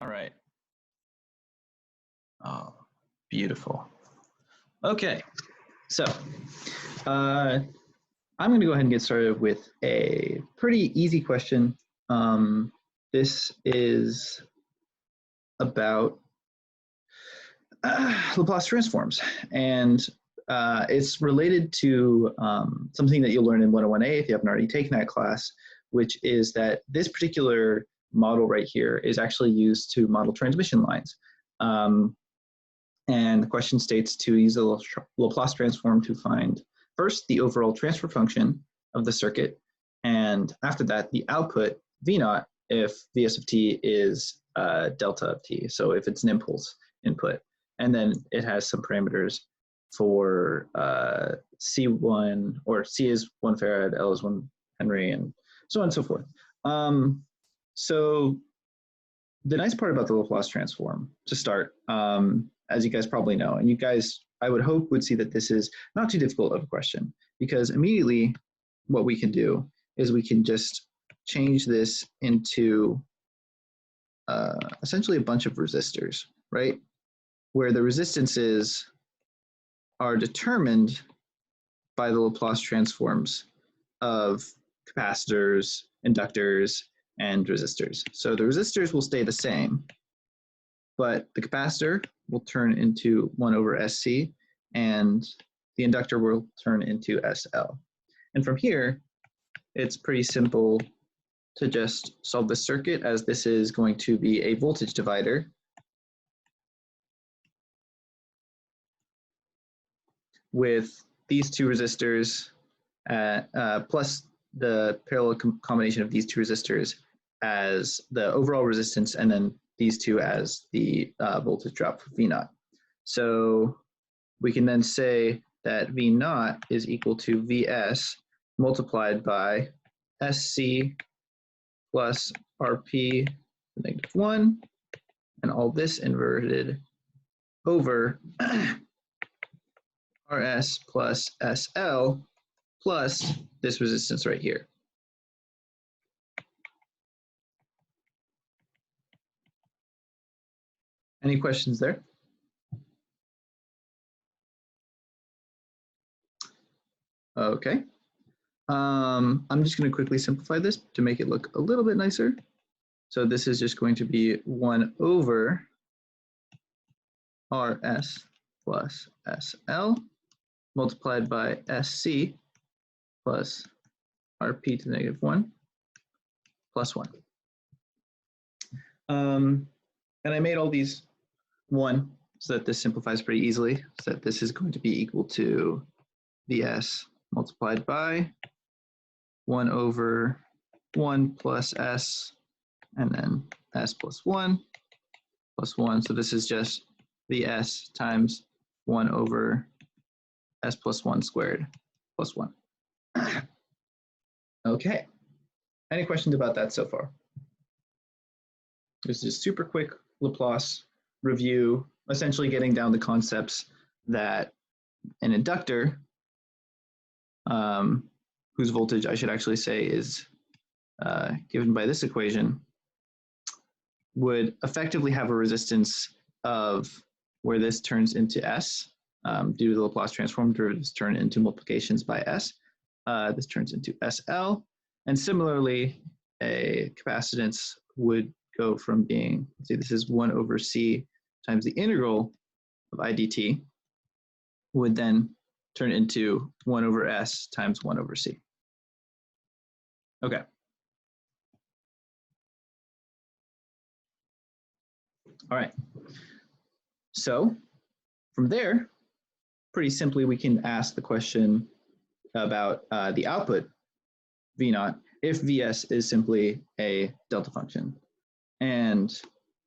All right. Oh, beautiful. Okay, so I'm going to go ahead and get started with a pretty easy question. This is about Laplace transforms, and it's related to something that you'll learn in 101A if you haven't already taken that class, which is that this particular model right here is actually used to model transmission lines. And the question states to use the Laplace transform to find first the overall transfer function of the circuit, and after that the output V naught if Vs of t is delta of t, so if it's an impulse input. And then it has some parameters for C1, or C is 1 farad, L is 1 Henry, and so on and so forth. So the nice part about the Laplace transform, to start, as you guys probably know, and you guys, I would hope, would see that this is not too difficult of a question, because immediately what we can do is we can just change this into essentially a bunch of resistors, right? Where the resistances are determined by the Laplace transforms of capacitors, inductors, and resistors. So the resistors will stay the same, but the capacitor will turn into 1 over SC, and the inductor will turn into SL. And from here, it's pretty simple to just solve the circuit, as this is going to be a voltage divider with these two resistors plus the parallel combination of these two resistors as the overall resistance, and then these two as the voltage drop for V naught. So we can then say that V naught is equal to Vs multiplied by SC plus RP to the -1, and all this inverted over RS plus SL plus this resistance right here. Any questions there? Okay. I'm just going to quickly simplify this to make it look a little bit nicer. So this is just going to be 1 over RS plus SL multiplied by SC plus RP to the -1 plus 1. And I made all these 1 so that this simplifies pretty easily, so that this is going to be equal to Vs multiplied by 1 over 1 plus S, and then S plus 1 plus 1. So this is just Vs times 1 over S plus 1 squared plus 1. Okay. Any questions about that so far? This is a super quick Laplace review, essentially getting down the concepts that an inductor, whose voltage I should actually say is given by this equation, would effectively have a resistance of where this turns into S due to the Laplace transform. Derivatives turn into multiplications by S. This turns into SL. And similarly, a capacitance would go from being, let's see, this is 1 over C times the integral of I dt, would then turn into 1 over S times 1 over C. Okay. All right. So from there, pretty simply, we can ask the question about the output V naught if Vs is simply a delta function. And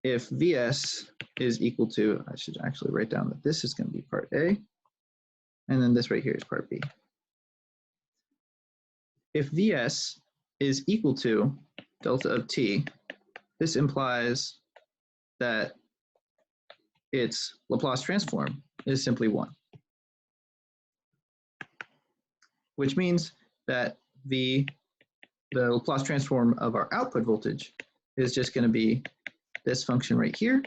if Vs is equal to, I should actually write down that this is going to be part A, and then this right here is part B. If Vs is equal to delta of t, this implies that its Laplace transform is simply 1, which means that the Laplace transform of our output voltage is just going to be this function right here.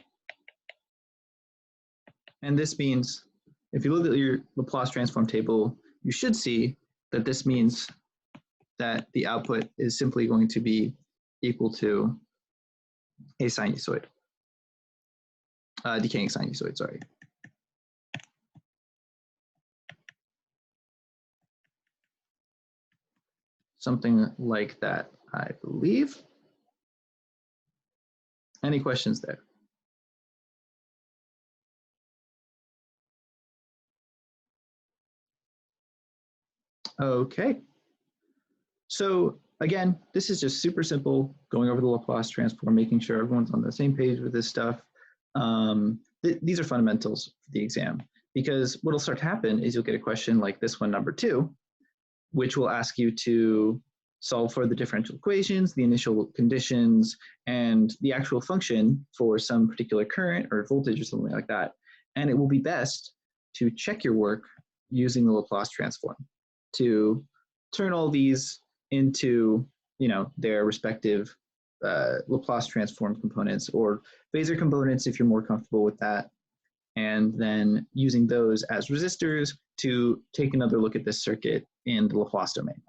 And this means, if you look at your Laplace transform table, you should see that this means that the output is simply going to be equal to a sinusoid, decaying sinusoid, sorry. Something like that, I believe. Any questions there? Okay. So again, this is just super simple, going over the Laplace transform, making sure everyone's on the same page with this stuff. These are fundamentals for the exam, because what'll start to happen is you'll get a question like this one, number 2, which will ask you to solve for the differential equations, the initial conditions, and the actual function for some particular current or voltage or something like that. And it will be best to check your work using the Laplace transform to turn all these into, you know, their respective Laplace transform components or phasor components if you're more comfortable with that, and then using those as resistors to take another look at this circuit in the Laplace domain.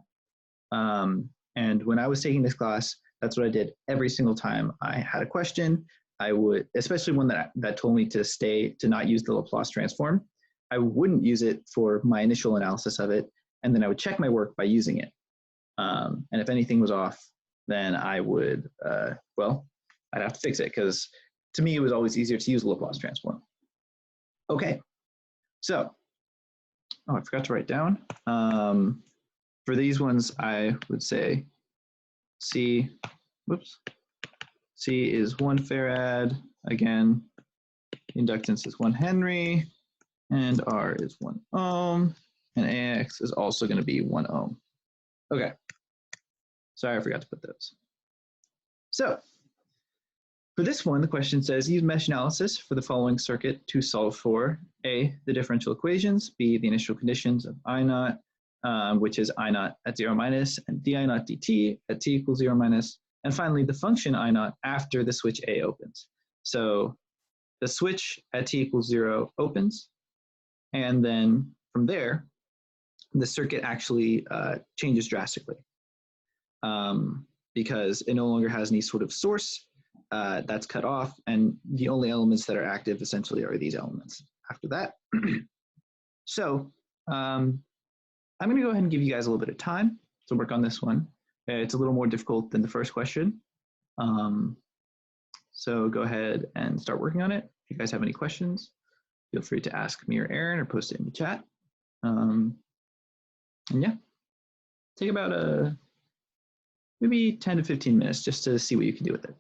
And when I was taking this class, that's what I did every single time I had a question. I would, especially one that told me to not use the Laplace transform, I wouldn't use it for my initial analysis of it, and then I would check my work by using it. And if anything was off, then I would, well, I'd have to fix it, because to me it was always easier to use the Laplace transform. Okay, so, oh, I forgot to write down. For these ones, I would say C is 1 farad, again, inductance is 1 Henry, and R is 1 ohm, and AX is also going to be 1 ohm. Okay, sorry, I forgot to put those. So, for this one, the question says, use mesh analysis for the following circuit to solve for A, the differential equations, B, the initial conditions of I naught, which is I naught at 0 minus, and d I naught dt at t equals 0 minus, and finally the function I naught after the switch A opens. So the switch at t equals 0 opens, and then from there, the circuit actually changes drastically because it no longer has any sort of source that's cut off, and the only elements that are active essentially are these elements after that. So I'm going to go ahead and give you guys a little bit of time to work on this one. It's a little more difficult than the first question. So go ahead and start working on it. If you guys have any questions, feel free to ask me or Aaron or post it in the chat. And yeah, take about maybe 10 to 15 minutes just to see what you can do with it.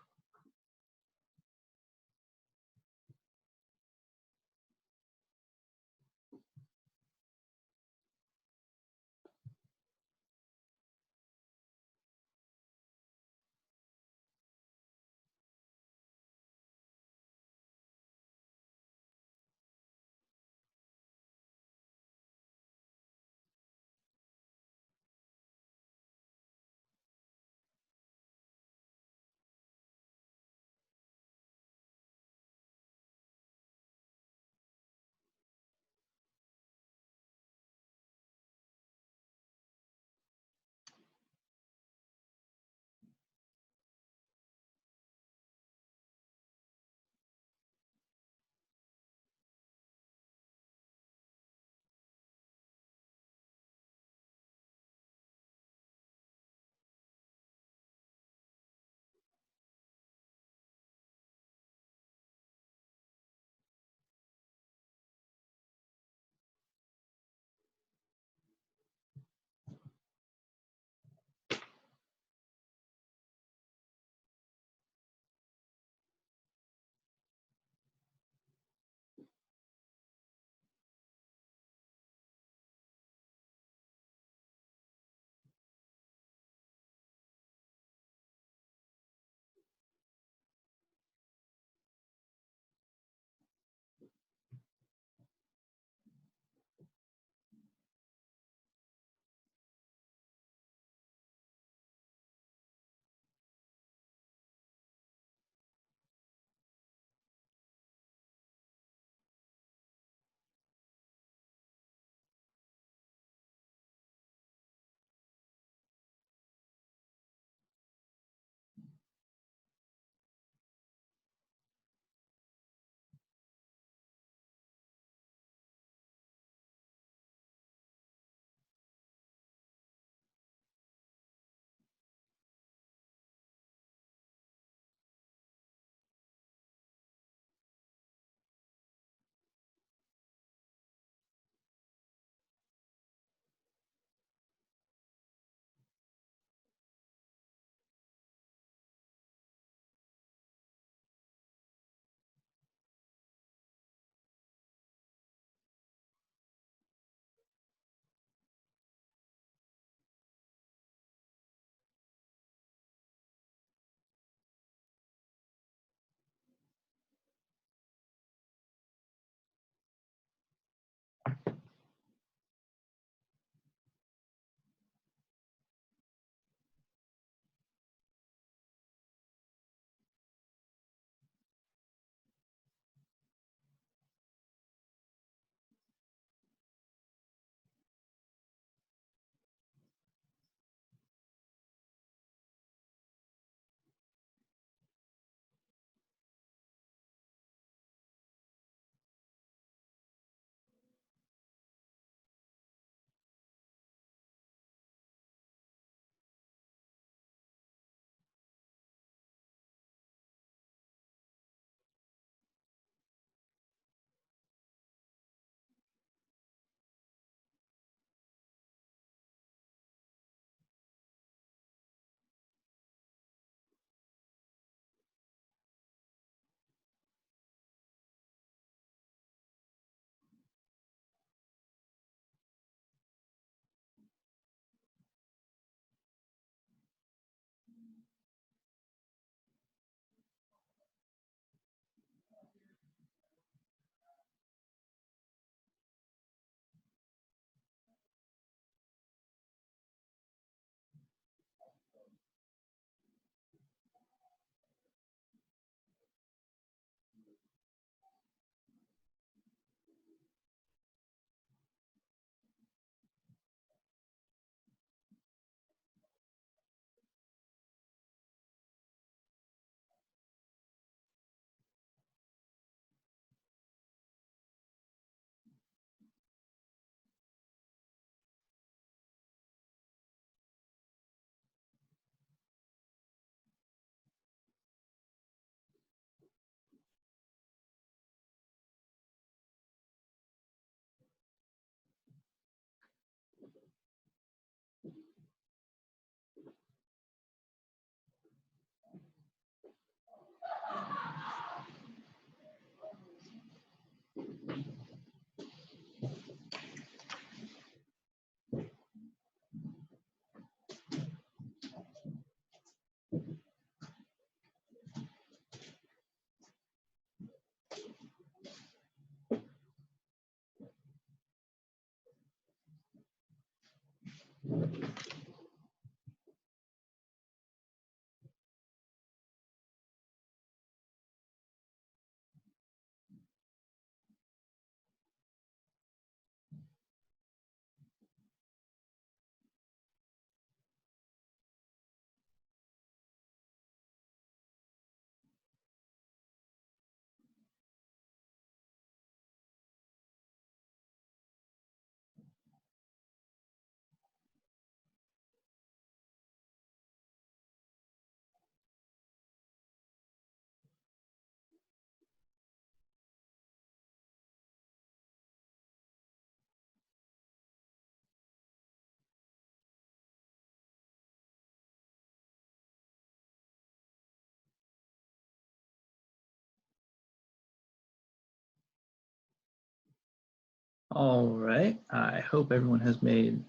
All right, I hope everyone has made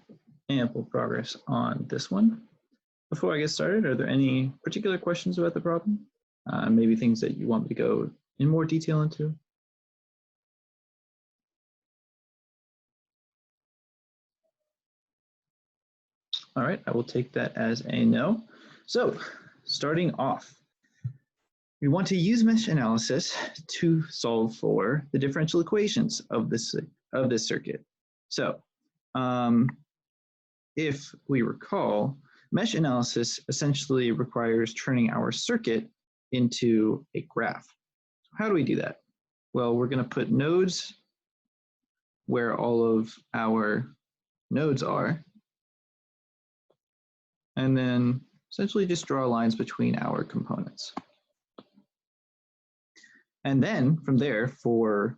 ample progress on this one. Before I get started, are there any particular questions about the problem? Maybe things that you want me to go in more detail into? All right, I will take that as a no. So starting off, we want to use mesh analysis to solve for the differential equations of this circuit. So if we recall, mesh analysis essentially requires turning our circuit into a graph. How do we do that? Well, we're going to put nodes where all of our nodes are, and then essentially just draw lines between our components. And then from there, for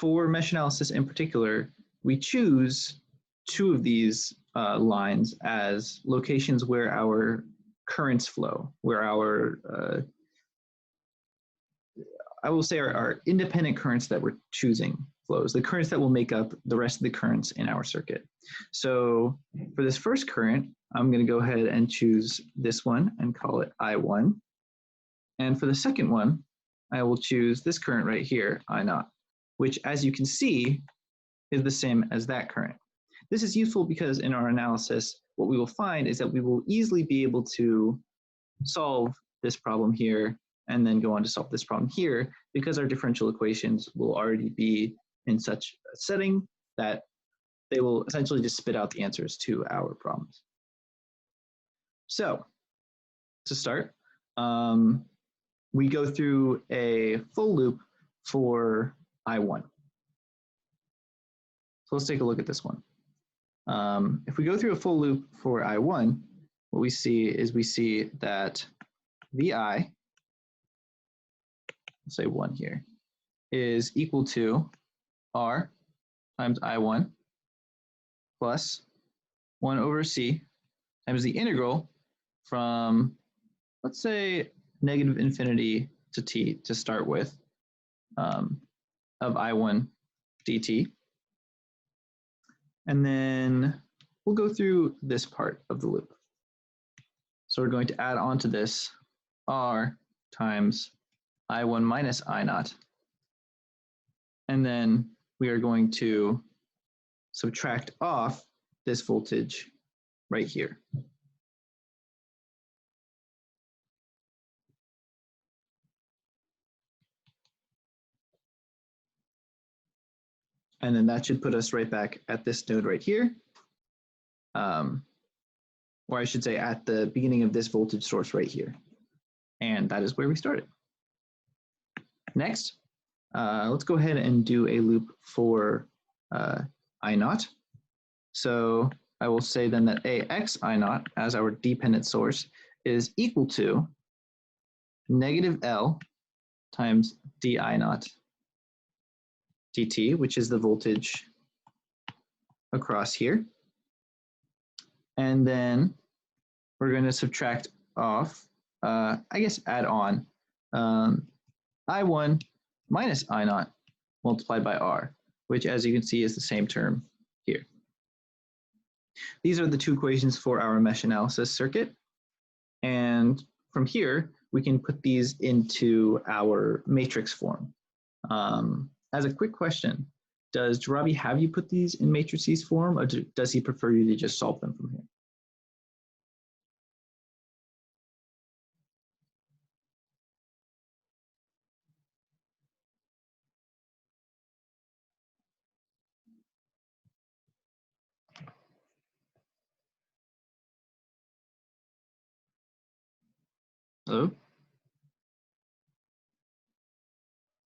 mesh analysis in particular, we choose two of these lines as locations where our currents flow, where our, I will say our independent currents that we're choosing flows, the currents that will make up the rest of the currents in our circuit. So for this first current, I'm going to go ahead and choose this one and call it I1. And for the second one, I will choose this current right here, I0, which, as you can see, is the same as that current. This is useful because in our analysis, what we will find is that we will easily be able to solve this problem here and then go on to solve this problem here, because our differential equations will already be in such a setting that they will essentially just spit out the answers to our problems. So to start, we go through a full loop for I1. So let's take a look at this one. If we go through a full loop for I1, what we see is that VI, let's say 1 here, is equal to R times I1 plus 1 over C times the integral from, let's say, negative infinity to t to start with, of I1 dt. And then we'll go through this part of the loop. So we're going to add on to this R times I1 minus I0. And then we are going to subtract off this voltage right here. And then that should put us right back at this node right here. Or I should say at the beginning of this voltage source right here. And that is where we started. Next, let's go ahead and do a loop for I0. So I will say then that AX I0 as our dependent source is equal to negative L times d I0 dt, which is the voltage across here. And then we're going to subtract off, I guess add on, I1 minus I0 multiplied by R, which, as you can see, is the same term here. These are the two equations for our mesh analysis circuit. And from here, we can put these into our matrix form. As a quick question, does Jarabi have you put these in matrices form, or does he prefer you to just solve them from here?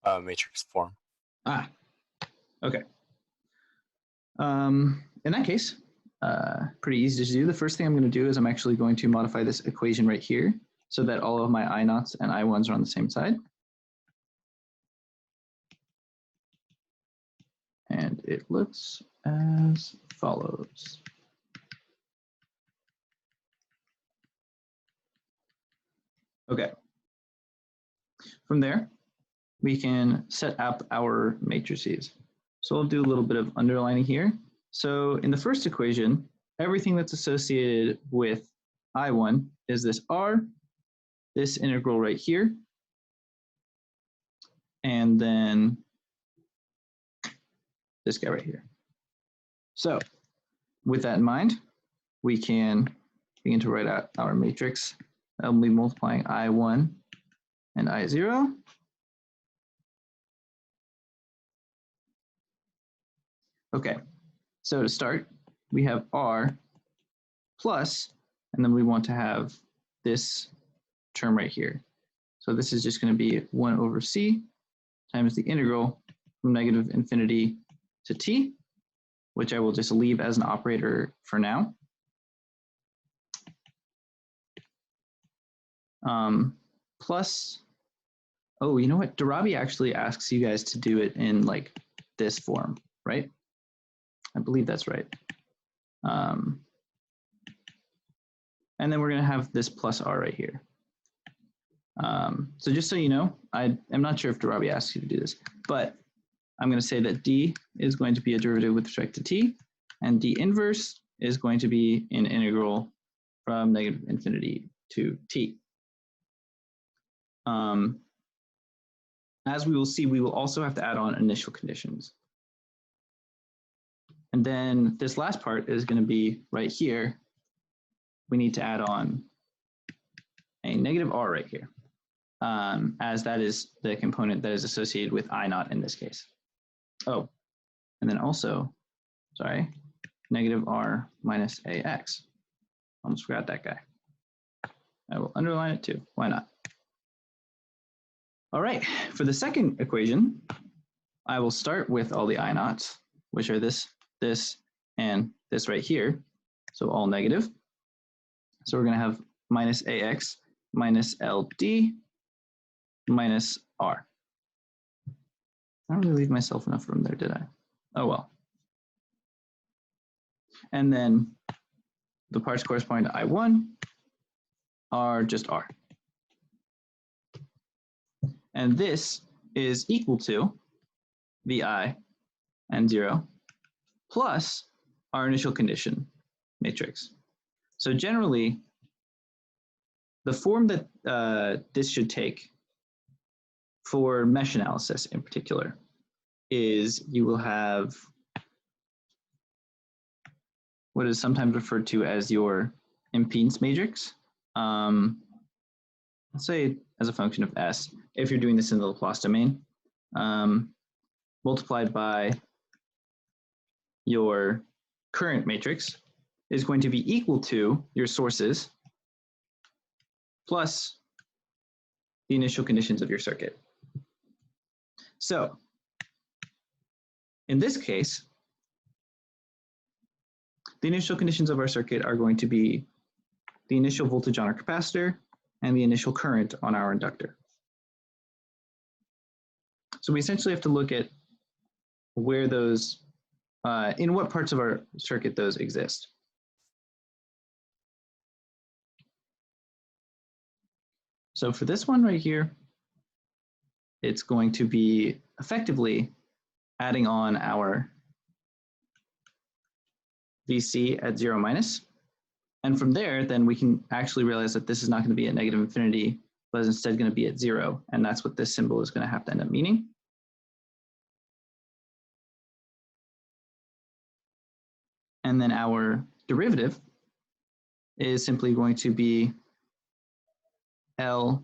Hello? Matrix form. Ah, okay. In that case, pretty easy to do. The first thing I'm going to do is I'm actually going to modify this equation right here so that all of my I0s and I1s are on the same side. And it looks as follows. Okay. From there, we can set up our matrices. So I'll do a little bit of underlining here. So in the first equation, everything that's associated with I1 is this R, this integral right here, and then this guy right here. So with that in mind, we can begin to write out our matrix. I'll be multiplying I1 and I0. Okay, so to start, we have R plus, and then we want to have this term right here. So this is just going to be 1 over c times the integral from negative infinity to t, which I will just leave as an operator for now. Plus, oh, you know what? Darabi actually asks you guys to do it in like this form, right? I believe that's right. And then we're going to have this plus r right here. So just so you know, I'm not sure if Darabi asks you to do this, but I'm going to say that d is going to be a derivative with respect to t, and d inverse is going to be an integral from negative infinity to t. As we will see, we will also have to add on initial conditions. And then this last part is going to be right here. We need to add on a negative r right here, as that is the component that is associated with I naught in this case. Oh, and then also, sorry, negative r minus ax. Almost forgot that guy. I will underline it too. Why not? All right, for the second equation, I will start with all the I naughts, which are this, and this right here. So all negative. So we're going to have minus ax minus ld minus r. I don't really leave myself enough room there, did I? Oh well. And then the parts corresponding to I1 are just r. And this is equal to vi and 0 plus our initial condition matrix. So generally, the form that this should take for mesh analysis in particular is you will have what is sometimes referred to as your impedance matrix. Let's say as a function of S, if you're doing this in the Laplace domain, multiplied by your current matrix is going to be equal to your sources plus the initial conditions of your circuit. So in this case, the initial conditions of our circuit are going to be the initial voltage on our capacitor and the initial current on our inductor. So we essentially have to look at where those, in what parts of our circuit those exist. So for this one right here, it's going to be effectively adding on our VC at 0 minus. And from there, then we can actually realize that this is not going to be at negative infinity, but is instead going to be at 0. And that's what this symbol is going to have to end up meaning. And then our derivative is simply going to be our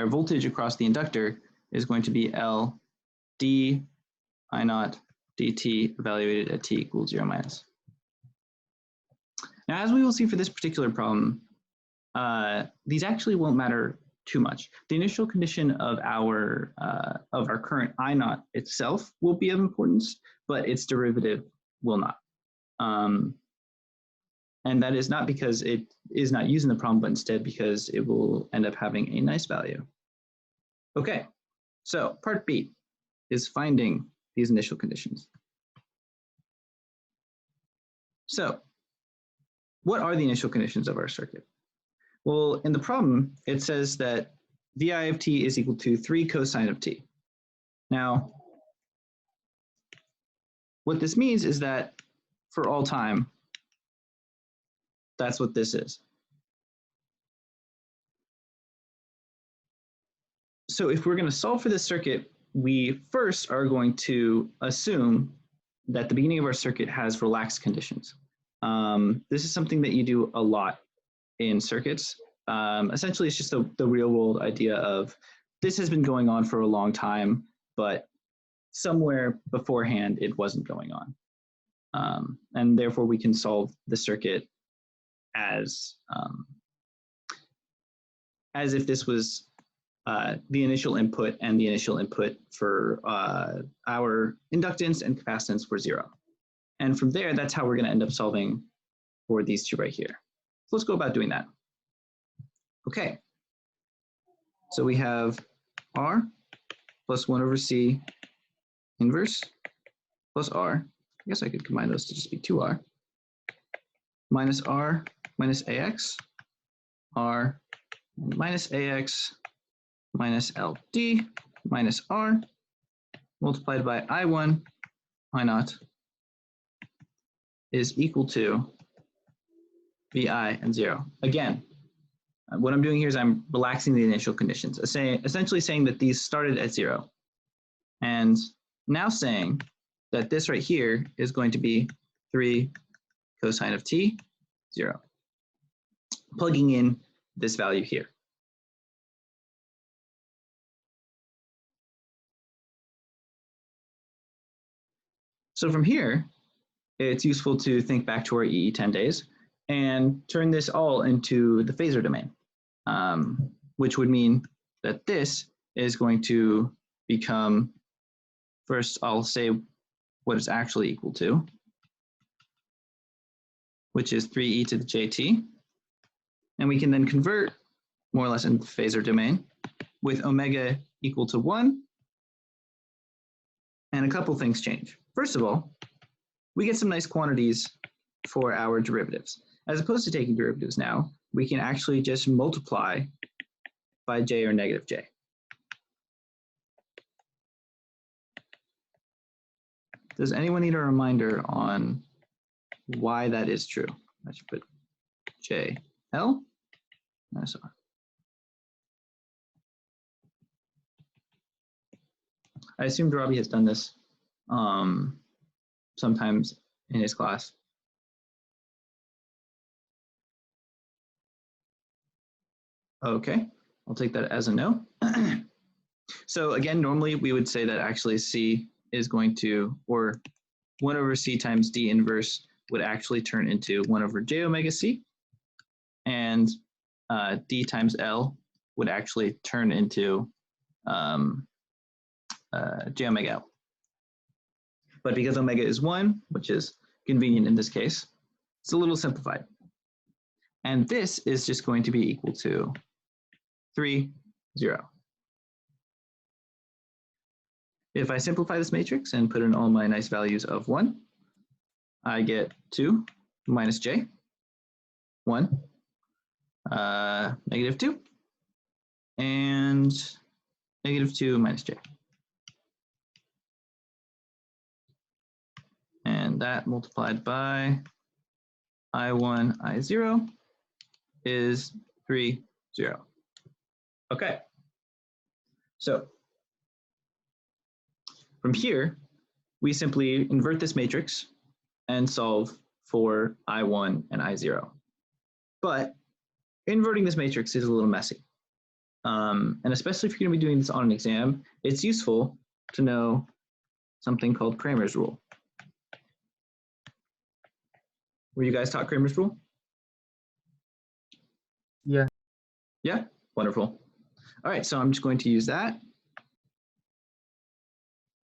voltage across the inductor is going to be L d I naught dt evaluated at t equals 0 minus. Now, as we will see for this particular problem, these actually won't matter too much. The initial condition of our current I naught itself will be of importance, but its derivative will not. And that is not because it is not used in the problem, but instead because it will end up having a nice value. Okay, so part B is finding these initial conditions. So what are the initial conditions of our circuit? Well, in the problem, it says that VI of t is equal to 3 cosine of t. Now, what this means is that for all time, that's what this is. So if we're going to solve for this circuit, we first are going to assume that the beginning of our circuit has relaxed conditions. This is something that you do a lot in circuits. Essentially, it's just the real world idea of this has been going on for a long time, but somewhere beforehand it wasn't going on. And therefore we can solve the circuit as if this was the initial input, and the initial input for our inductance and capacitance were 0. And from there, that's how we're going to end up solving for these two right here. So let's go about doing that. Okay. So we have R plus 1 over C inverse plus R. I guess I could combine those to just be 2R minus R minus AX, R minus AX minus LD minus R multiplied by I1 I0 is equal to VI and 0. Again, what I'm doing here is I'm relaxing the initial conditions, essentially saying that these started at 0. And now saying that this right here is going to be 3 cosine of t, 0. Plugging in this value here. So from here, it's useful to think back to our EE 10 days and turn this all into the phasor domain, which would mean that this is going to become, first I'll say what it's actually equal to, which is 3e to the jt. And we can then convert more or less into the phasor domain with omega equal to 1. And a couple things change. First of all, we get some nice quantities for our derivatives. As opposed to taking derivatives now, we can actually just multiply by j or negative j. Does anyone need a reminder on why that is true? I should put j L minus R. I assumed Robbie has done this sometimes in his class. Okay, I'll take that as a no. So again, normally we would say that actually C is going to, or 1 over C times D inverse would actually turn into 1 over J omega C, and D times L would actually turn into J omega L. But because omega is 1, which is convenient in this case, it's a little simplified. And this is just going to be equal to 3, 0. If I simplify this matrix and put in all my nice values of 1, I get 2 minus j, 1, negative 2, and negative 2 minus j. And that multiplied by I1, I0 is 3, 0. Okay. So from here, we simply invert this matrix and solve for I1 and I0. But inverting this matrix is a little messy. And especially if you're going to be doing this on an exam, it's useful to know something called Cramer's rule. Were you guys taught Cramer's rule? Yeah. Yeah? Wonderful. All right, so I'm just going to use that.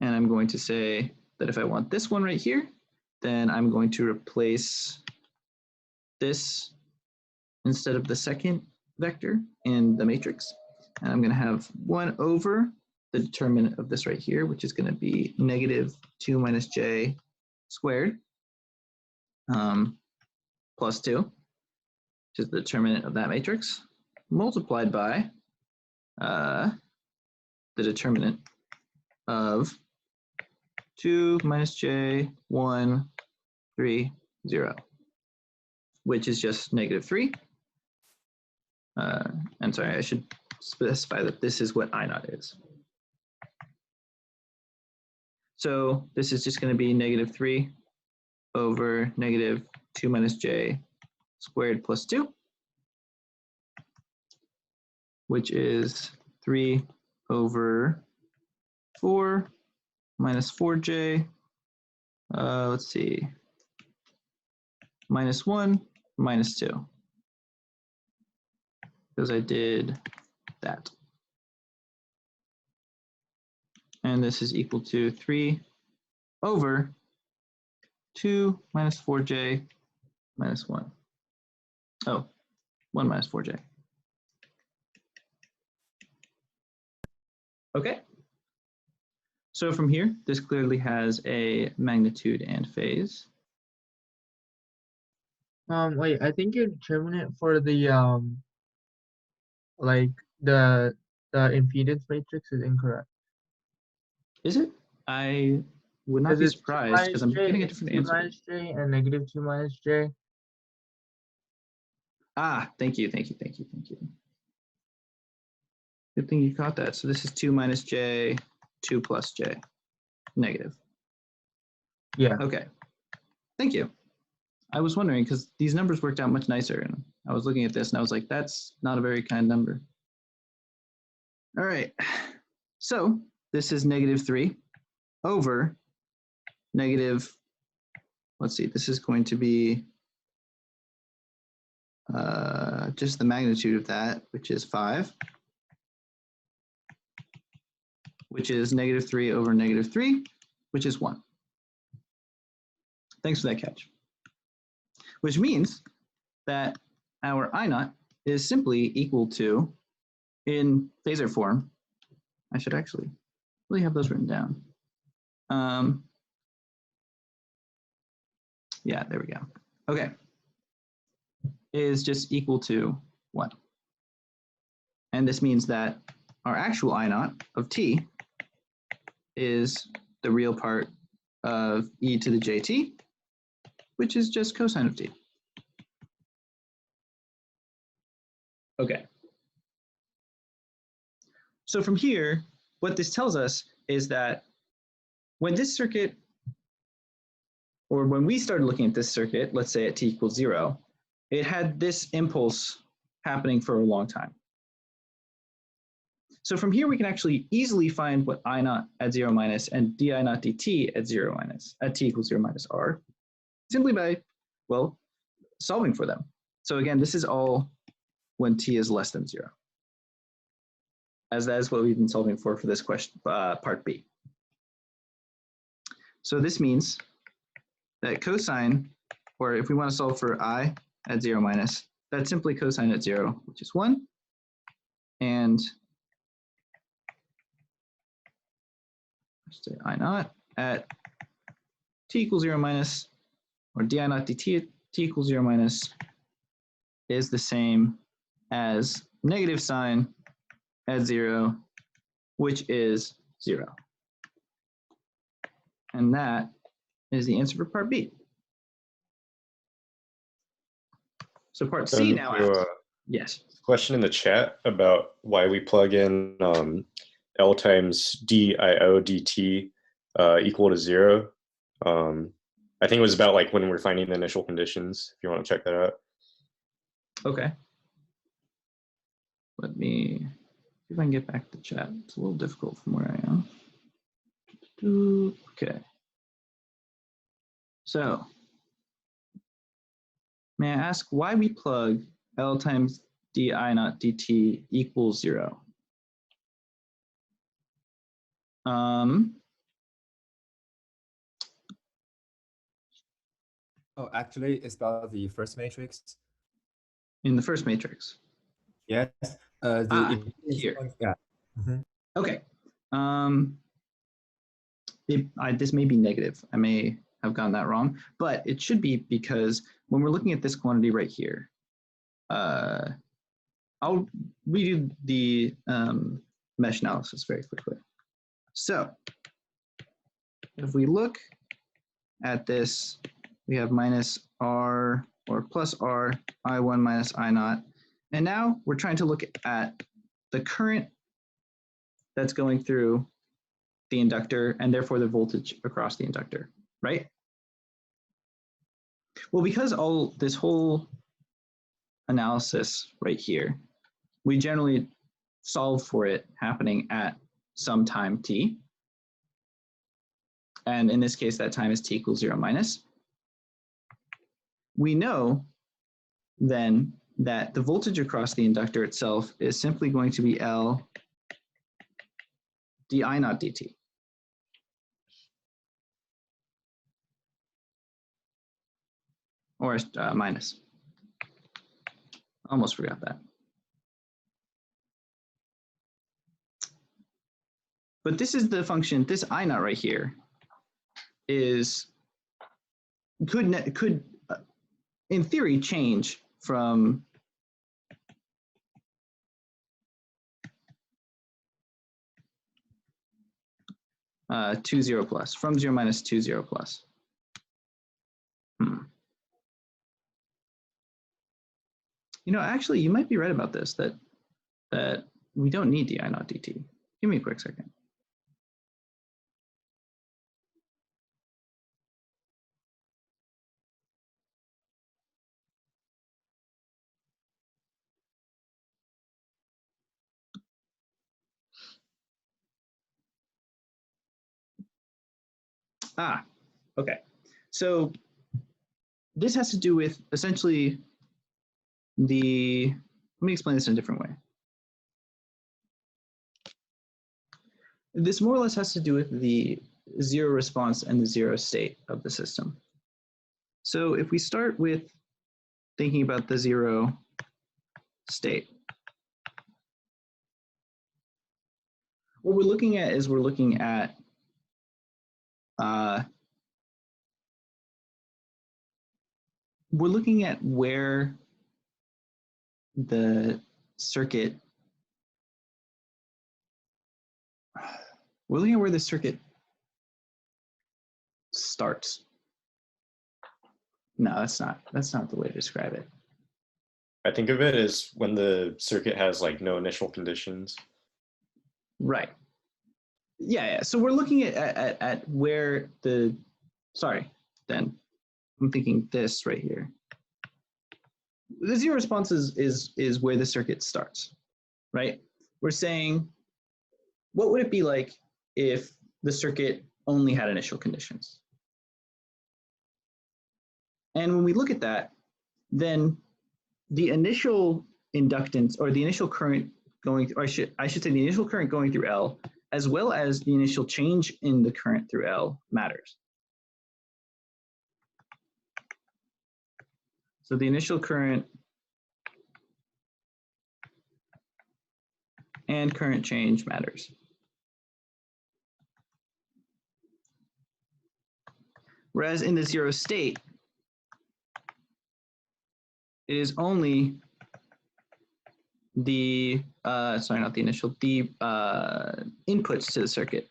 And I'm going to say that if I want this one right here, then I'm going to replace this instead of the second vector in the matrix. And I'm going to have 1 over the determinant of this right here, which is going to be negative 2 minus j squared plus 2, which is the determinant of that matrix, multiplied by the determinant of 2 minus j, 1, 3, 0, which is just -3. I'm sorry, I should specify that this is what I naught is. So this is just going to be -3 over -2 minus j squared plus 2, which is 3 over 4 minus 4j, let's see, minus 1 minus 2, because I did that. And this is equal to 3 over 2 minus 4j minus 1. Oh, 1 minus 4j. Okay. So from here, this clearly has a magnitude and phase. Wait, I think your determinant for the like the impedance matrix is incorrect. Is it? I would not be surprised because I'm getting a different answer. 2 minus j and -2 minus j. Ah, thank you. Good thing you caught that. So this is 2 minus j, 2 plus j, negative. Yeah. Okay. Thank you. I was wondering because these numbers worked out much nicer, and I was looking at this and I was like, that's not a very kind number. All right. So this is -3 over negative, let's see, this is going to be just the magnitude of that, which is 5, which is -3 over -3, which is 1. Thanks for that catch. Which means that our I naught is simply equal to, in phasor form, I should actually really have those written down. Yeah, there we go. Okay. Is just equal to 1. And this means that our actual I naught of t is the real part of e to the jt, which is just cosine of t. Okay. So from here, what this tells us is that when this circuit, or when we started looking at this circuit, let's say at t equals 0, it had this impulse happening for a long time. So from here, we can actually easily find what I naught at 0 minus and di naught dt at 0 minus, at t equals 0 minus are, simply by, well, solving for them. So again, this is all when t is less than 0, as that is what we've been solving for this question, part B. So this means that cosine, or if we want to solve for I at 0 minus, that's simply cosine at 0, which is 1, and say I naught at t equals 0 minus, or di naught dt at t equals 0 minus is the same as negative sine at 0, which is 0. And that is the answer for part B. So part C now asks, yes. Question in the chat about why we plug in L times DIO dt equal to 0. I think it was about like when we're finding the initial conditions, if you want to check that out. Okay. Let me see if I can get back to chat. It's a little difficult from where I am. Okay. So, may I ask why we plug L times di naught dt equals 0? Oh, actually, it's about the first matrix. In the first matrix. Yes. Here. Yeah. Mm-hmm. Okay. This may be negative. I may have gotten that wrong, but it should be because when we're looking at this quantity right here, I'll redo the mesh analysis very quickly. So if we look at this, we have minus R or plus R, I1 minus I0. And now we're trying to look at the current that's going through the inductor and therefore the voltage across the inductor, right? Well, because this whole analysis right here, we generally solve for it happening at some time t. And in this case, that time is t equals 0 minus. We know then that the voltage across the inductor itself is simply going to be L di naught dt. Or minus. Almost forgot that. But this is the function, this I naught right here could in theory change from to 0 plus, from 0 minus to 0 plus. You know, actually, you might be right about this, that we don't need di naught dt. Give me a quick second. Ah, okay. So this has to do with essentially let me explain this in a different way. This more or less has to do with the zero response and the zero state of the system. So if we start with thinking about the zero state, what we're looking at is we're looking at where the circuit, starts. No, that's not the way to describe it. I think of it as when the circuit has like no initial conditions. Right. Yeah. So we're looking at where then I'm thinking this right here. The zero response is where the circuit starts, right? We're saying, what would it be like if the circuit only had initial conditions? And when we look at that, then the initial inductance or the initial current going, or I should say the initial current going through L, as well as the initial change in the current through L matters. So the initial current and current change matters. Whereas in the zero state, it is only the, sorry, not the initial, the inputs to the circuit.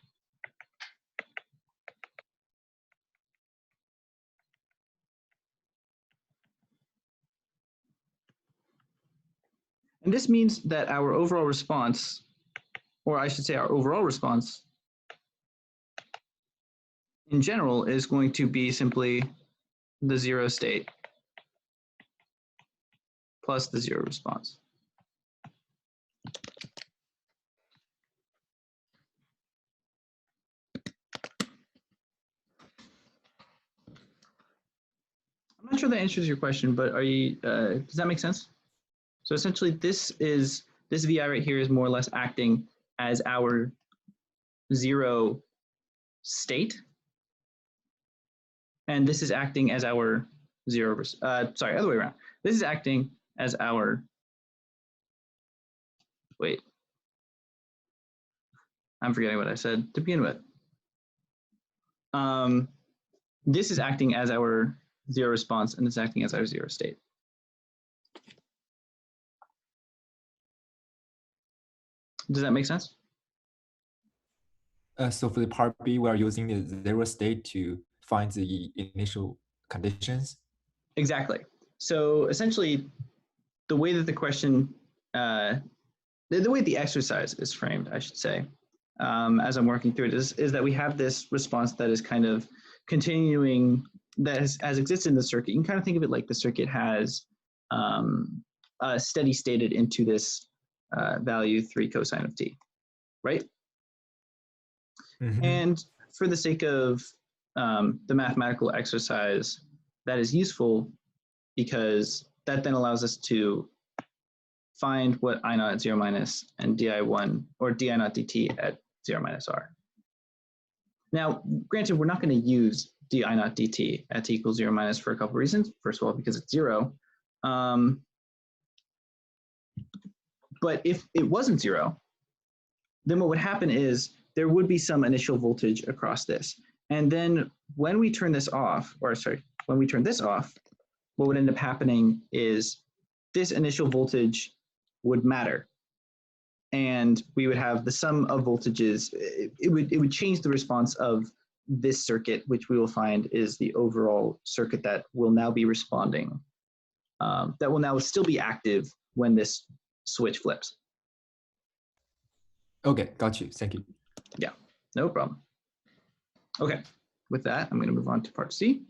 And this means that our overall response, or I should say our overall response in general is going to be simply the zero state plus the zero response. I'm not sure that answers your question, but does that make sense? So essentially this VI right here is more or less acting as our zero state. And this is acting as our sorry, other way around. This is acting as our, wait, I'm forgetting what I said to begin with. This is acting as our zero response and it's acting as our zero state. Does that make sense? So for the part B, we are using the zero state to find the initial conditions. Exactly. So essentially, the way that the question, the way the exercise is framed, I should say, as I'm working through it, is that we have this response that is kind of continuing, that has existed in the circuit. You can kind of think of it like the circuit has steady stated into this value 3 cosine of t, right? Mm-hmm. And for the sake of the mathematical exercise, that is useful because that then allows us to find what I naught at 0 minus and di1 or di naught dt at 0 minus r. Now, granted, we're not going to use di naught dt at t equals 0 minus for a couple reasons. First of all, because it's 0. But if it wasn't 0, then what would happen is there would be some initial voltage across this. And then when we turn this off, or sorry, when we turn this off, what would end up happening is this initial voltage would matter. And we would have the sum of voltages. It would change the response of this circuit, which we will find is the overall circuit that will now be responding, that will now still be active when this switch flips. Okay, got you. Thank you. Yeah, no problem. Okay, with that, I'm going to move on to part C.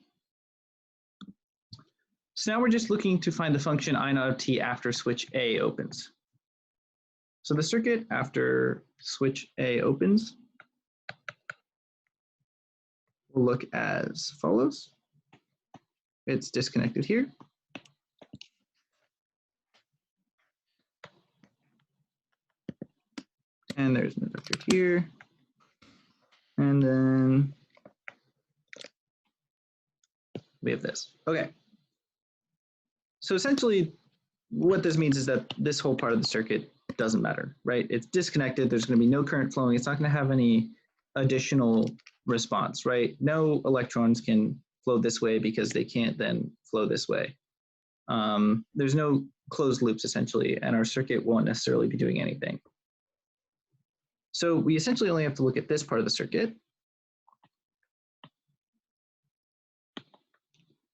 So now we're just looking to find the function I naught of t after switch A opens. So the circuit after switch A opens will look as follows. It's disconnected here. And there's an inductor here. And then we have this. Okay. So essentially, what this means is that this whole part of the circuit doesn't matter, right? It's disconnected. There's going to be no current flowing. It's not going to have any additional response, right? No electrons can flow this way because they can't then flow this way. There's no closed loops, essentially, and our circuit won't necessarily be doing anything. So we essentially only have to look at this part of the circuit,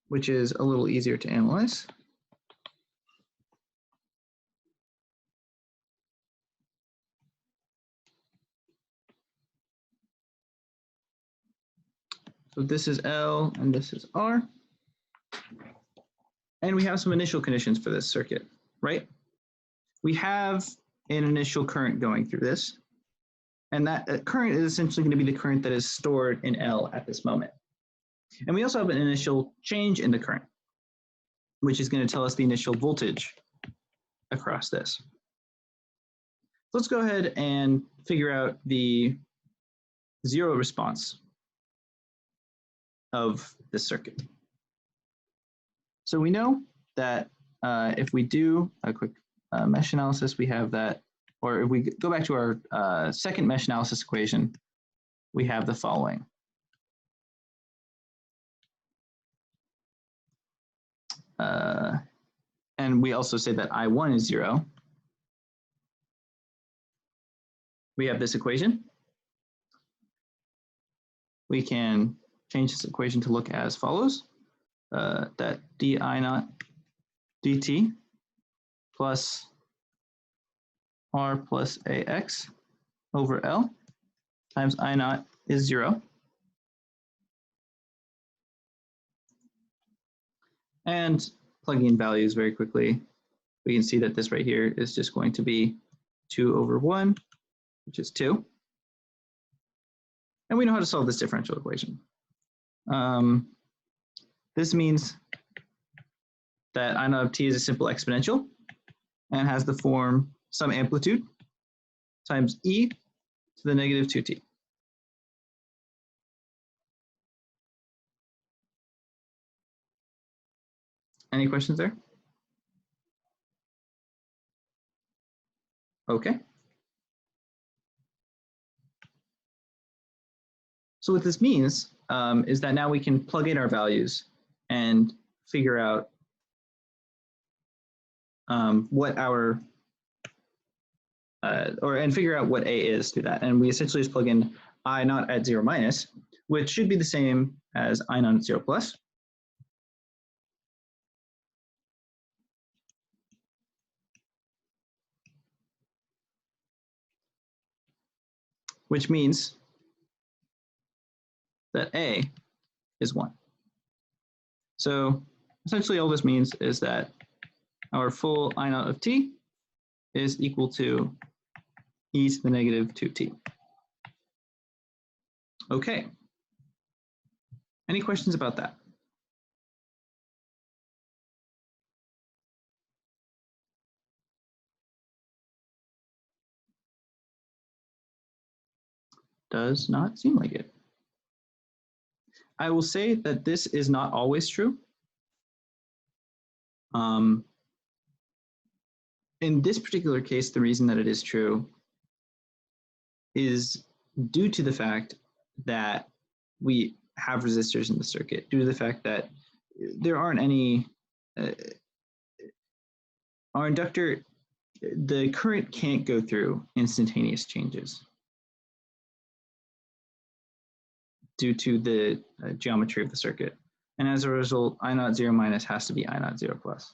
which is a little easier to analyze. So this is L and this is R. And we have some initial conditions for this circuit, right? We have an initial current going through this. And that current is essentially going to be the current that is stored in L at this moment. And we also have an initial change in the current, which is going to tell us the initial voltage across this. Let's go ahead and figure out the zero response of this circuit. So we know that if we do a quick mesh analysis, we have that, or if we go back to our second mesh analysis equation, we have the following. And we also say that I1 is 0. We have this equation. We can change this equation to look as follows. That di naught dt plus r plus ax over L times I naught is 0. And plugging in values very quickly, we can see that this right here is just going to be 2 over 1, which is 2. And we know how to solve this differential equation. This means that I naught of t is a simple exponential and has the form some amplitude times e to the negative 2t. Any questions there? Okay. So what this means is that now we can plug in our values and figure out what our and figure out what A is through that. And we essentially just plug in I naught at 0 minus, which should be the same as I naught at 0 plus. Which means that A is 1. So essentially all this means is that our full I naught of t is equal to e to the negative 2t. Okay. Any questions about that? Does not seem like it. I will say that this is not always true. In this particular case, the reason that it is true is due to the fact that we have resistors in the circuit, due to the fact that there aren't any, our inductor, the current can't go through instantaneous changes due to the geometry of the circuit. And as a result, I naught 0 minus has to be I naught 0 plus.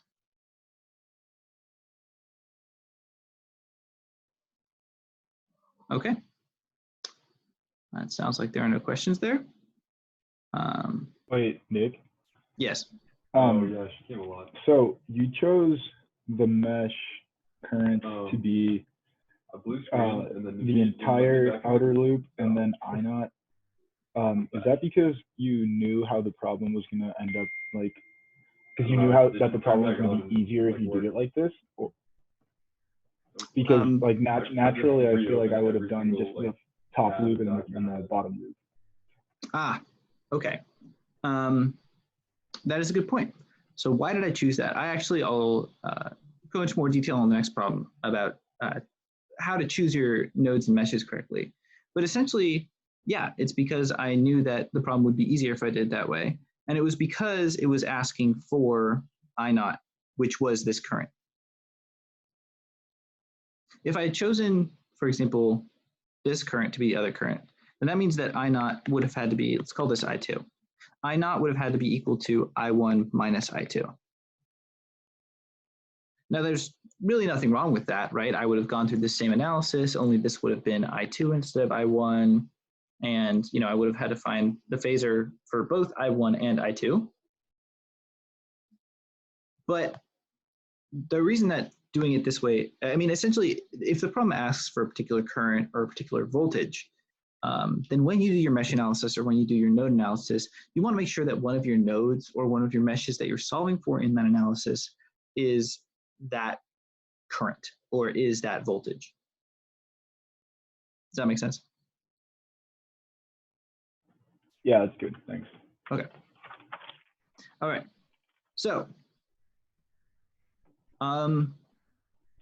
Okay. That sounds like there are no questions there. Wait, Nick? Yes. Yeah, she came a lot. So you chose the mesh current to be the entire outer loop and then I naught. Is that because you knew how the problem was going to end up, like, because you knew that the problem was going to be easier if you did it like this? Or, because like naturally, I feel like I would have done just the top loop and the bottom loop. Ah, okay. That is a good point. So why did I choose that? I'll go into more detail on the next problem about how to choose your nodes and meshes correctly. But essentially, yeah, it's because I knew that the problem would be easier if I did it that way. And it was because it was asking for I naught, which was this current. If I had chosen, for example, this current to be the other current, then that means that I naught would have had to be, let's call this I2. I naught would have had to be equal to I1 minus I2. Now there's really nothing wrong with that, right? I would have gone through the same analysis, only this would have been I2 instead of I1. And I would have had to find the phasor for both I1 and I2. But the reason that doing it this way, I mean, essentially, if the problem asks for a particular current or a particular voltage, then when you do your mesh analysis or when you do your node analysis, you want to make sure that one of your nodes or one of your meshes that you're solving for in that analysis is that current or is that voltage. Does that make sense? Yeah, that's good. Thanks. Okay. All right. So,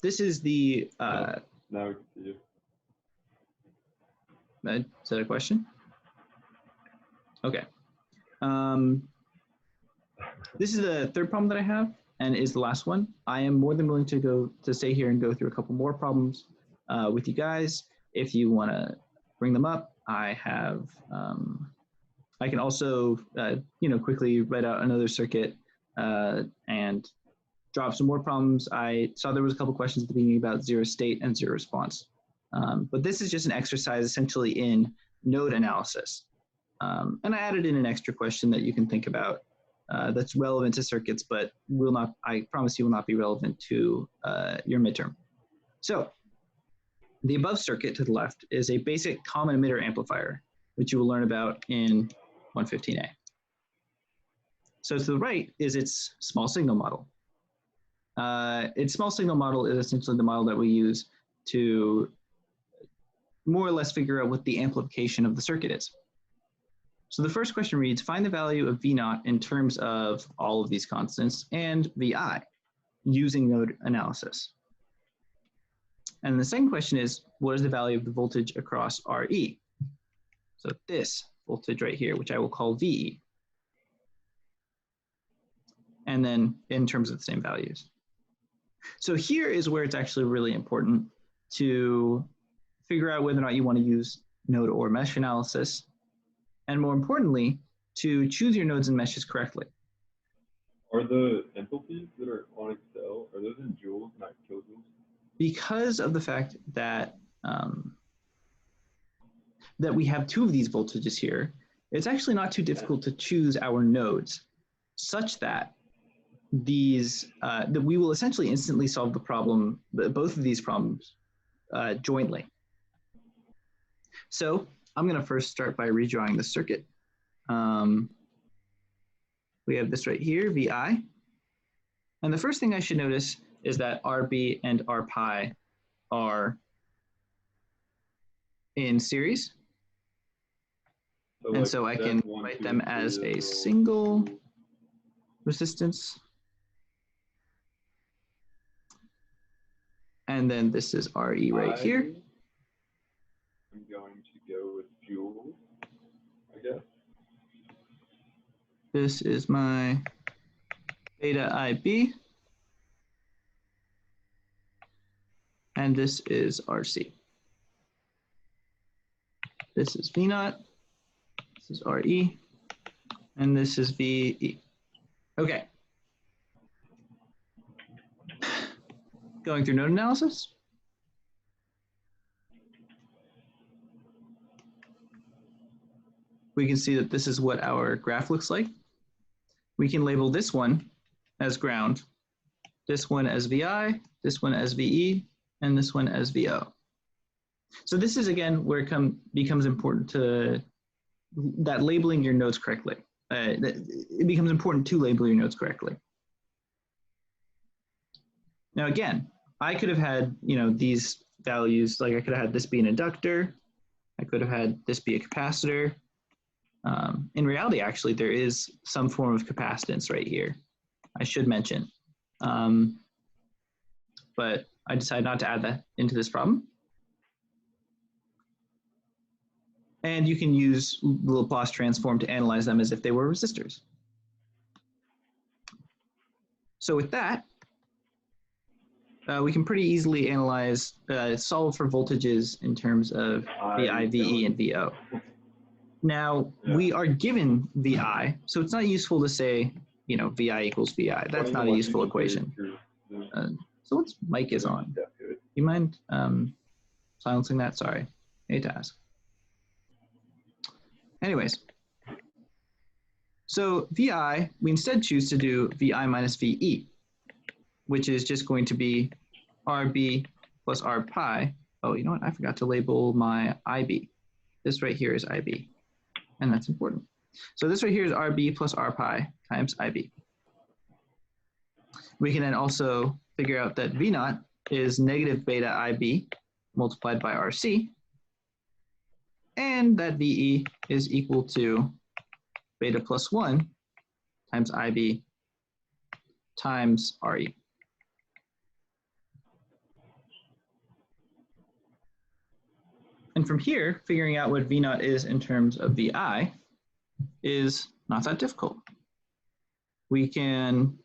this is the. Now we can see you. Is that a question? Okay. This is the third problem that I have and is the last one. I am more than willing to stay here and go through a couple more problems with you guys. If you want to bring them up, I have. I can also, quickly write out another circuit and drop some more problems. I saw there was a couple questions at the beginning about zero state and zero response. But this is just an exercise essentially in node analysis. And I added in an extra question that you can think about that's relevant to circuits, but I promise you will not be relevant to your midterm. So the above circuit to the left is a basic common emitter amplifier, which you will learn about in 115A. So to the right is its small signal model. Its small signal model is essentially the model that we use to more or less figure out what the amplification of the circuit is. So the first question reads, find the value of V naught in terms of all of these constants and VI using node analysis. And the second question is, what is the value of the voltage across RE? So this voltage right here, which I will call VE. And then in terms of the same values. So here is where it's actually really important to figure out whether or not you want to use node or mesh analysis, and more importantly, to choose your nodes and meshes correctly. Are the enthalpies that are on Excel, are those in joules, not kilojoules? Because of the fact that that we have two of these voltages here, it's actually not too difficult to choose our nodes such that these that we will essentially instantly solve the problem, both of these problems jointly. So I'm going to first start by redrawing the circuit. We have this right here, VI. And the first thing I should notice is that RB and R pi are in series. And so I can write them as a single resistance. And then this is RE right here. I'm going to go with joules, I guess. This is my beta IB. And this is RC. This is V naught. This is RE. And this is VE. Okay. Going through node analysis. We can see that this is what our graph looks like. We can label this one as ground, this one as VI, this one as VE, and this one as VO. So this is, again, where it becomes important to that labeling your nodes correctly. It becomes important to label your nodes correctly. Now, again, I could have had, these values, like I could have had this be an inductor. I could have had this be a capacitor. In reality, actually, there is some form of capacitance right here, I should mention. But I decided not to add that into this problem. And you can use the Laplace transform to analyze them as if they were resistors. So with that, we can pretty easily analyze, solve for voltages in terms of VI, VE, and VO. Now, we are given VI, so it's not useful to say, VI equals VI. That's not a useful equation. So what's mic is on? You mind silencing that? Sorry, I hate to ask. Anyways, so VI, we instead choose to do VI minus VE, which is just going to be RB plus R pi. Oh, you know what? I forgot to label my IB. This right here is IB, and that's important. So this right here is RB plus R pi times IB. We can then also figure out that V naught is negative beta IB multiplied by RC, and that VE is equal to beta plus 1 times IB times RE. And from here, figuring out what V naught is in terms of VI is not that difficult. We can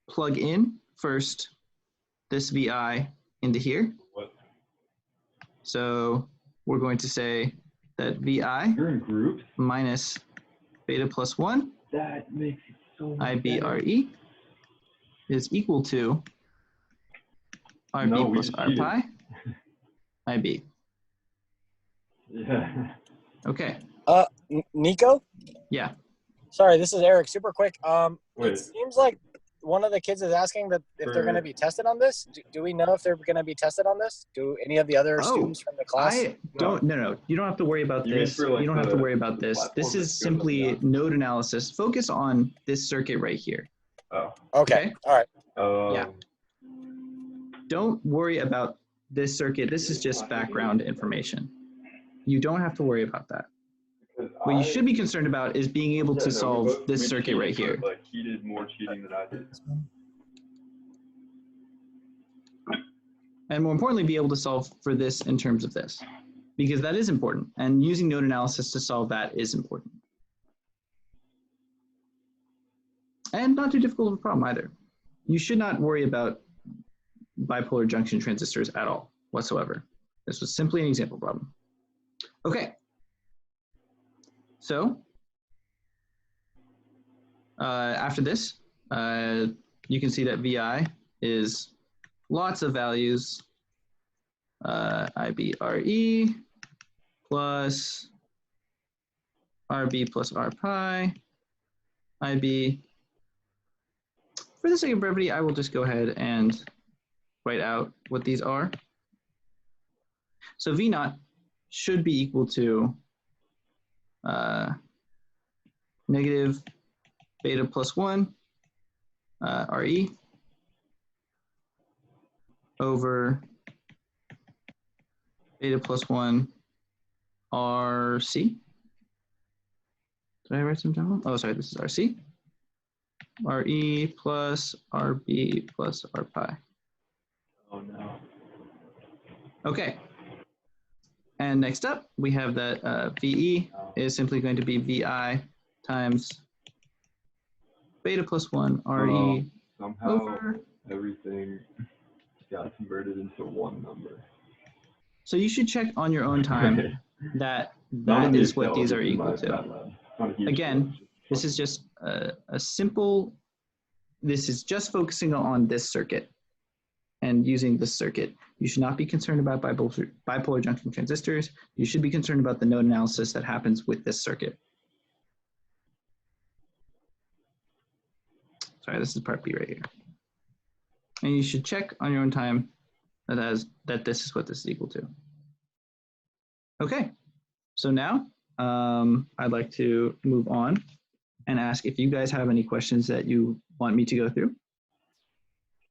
plug in first this VI into here. So we're going to say that VI minus beta plus 1 That makes it so much IBRE is equal to RB plus R pi IB. Yeah. Okay. Nico? Yeah. Sorry, this is Eric. Super quick. Wait. It seems like one of the kids is asking that if they're going to be tested on this. Do we know if they're going to be tested on this? Do any of the other students from the class? I don't. No. You don't have to worry about this. You don't have to worry about this. This is simply node analysis. Focus on this circuit right here. Oh. Okay. All right. Yeah. Don't worry about this circuit. This is just background information. You don't have to worry about that. What you should be concerned about is being able to solve this circuit right here. Like he did more cheating than I did. And more importantly, be able to solve for this in terms of this, because that is important. And using node analysis to solve that is important. And not too difficult of a problem either. You should not worry about bipolar junction transistors at all, whatsoever. This was simply an example problem. Okay. So after this, you can see that VI is lots of values, IBRE plus RB plus R pi, IB. For the sake of brevity, I will just go ahead and write out what these are. So V naught should be equal to negative beta plus 1 RE over beta plus 1 RC. Did I write some down? Oh, sorry, this is RC. RE plus RB plus R pi. Oh no. Okay. And next up, we have that VE is simply going to be VI times beta plus 1 RE Somehow over. everything got converted into one number. So you should check on your own time that that is what these are equal to. Again, this is just a simple, this is just focusing on this circuit and using this circuit. You should not be concerned about bipolar junction transistors. You should be concerned about the node analysis that happens with this circuit. Sorry, this is part B right here. And you should check on your own time that this is what this is equal to. Okay, so now I'd like to move on and ask if you guys have any questions that you want me to go through.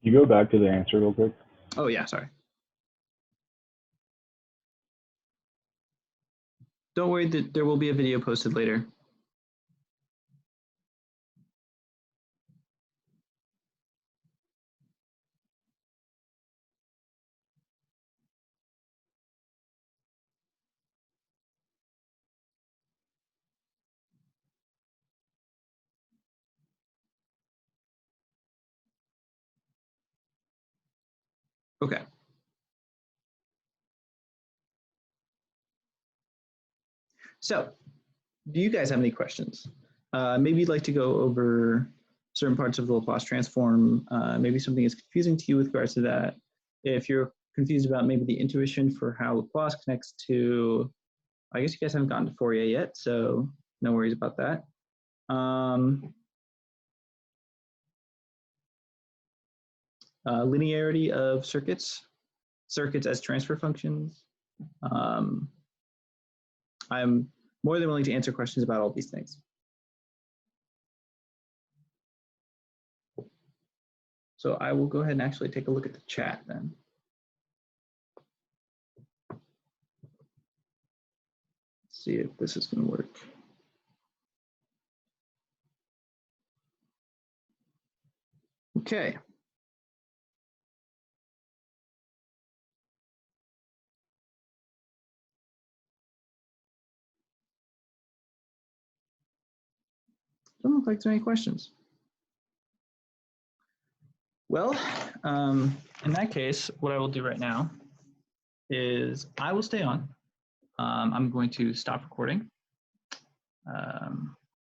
You go back to the answer real quick. Oh yeah, sorry. Don't worry, there will be a video posted later. Okay. So, do you guys have any questions? Maybe you'd like to go over certain parts of the Laplace transform. Maybe something is confusing to you with regards to that. If you're confused about maybe the intuition for how Laplace connects to, I guess you guys haven't gotten to Fourier yet, so no worries about that. Linearity of circuits as transfer functions. I'm more than willing to answer questions about all these things. So I will go ahead and actually take a look at the chat then. Let's see if this is going to work. Okay. Don't look like there are any questions. Well, in that case, what I will do right now is I will stay on. I'm going to stop recording.